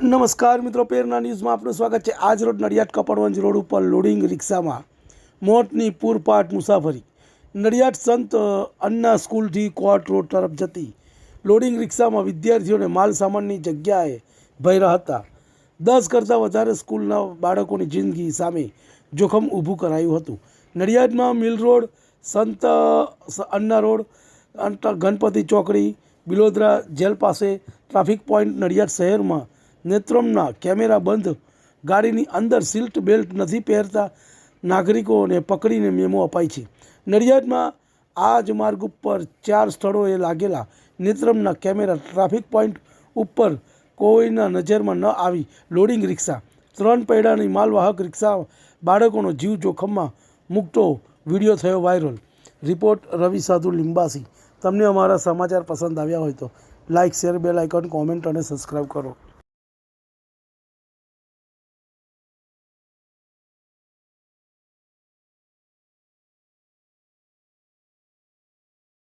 નમસ્કાર મિત્રો, પ્રેરણા ન્યૂઝમાં આપનું સ્વાગત છે। આજ રોજ નડિયાદ કપડવંજ રોડ ઉપર લોડિંગ રિક્ષામાં મોતની પૂરપાટ મુસાફરી। નડિયાદ સંત અન્ના સ્કૂલથી કોર્ટ રોડ તરફ જતી લોડિંગ રિક્ષામાં વિદ્યાર્થીઓને માલ સામાનની જગ્યાએ ભર્યા હતા। 10 કરતાં વધારે સ્કૂલના બાળકોની જિંદગી સામે જોખમ ઊભું કરાયું હતું। નડિયાદમાં મિલ રોડ, સંત અન્ના રોડ, ગણપતિ ચોકડી, બિલોદરા જેલ પાસે ટ્રાફિક પોઈન્ટ નડિયાદ શહેરમાં નેત્રમના કેમેરા બંધ, ગાડીની અંદર સીટ બેલ્ટ નથી પહેરતા નાગરિકોને પકડીને મેમો અપાય છે। નડિયાદમાં આ જ માર્ગ ઉપર 4 સ્થળોએ લાગેલા નેત્રમના કેમેરા ટ્રાફિક પોઈન્ટ ઉપર કોઈના નજરમાં ન આવી લોડિંગ રિક્ષા 3 પૈડાની માલવાહક રિક્ષા બાળકોનો જીવ જોખમમાં મૂકતો વિડીયો થયો વાયરલ। રિપોર્ટ રવિ સાધુ લિંબાસી। તમને અમારા સમાચાર પસંદ આવ્યા હોય તો like, share, bell icon, comment અને સબસ્ક્રાઈબ કરો।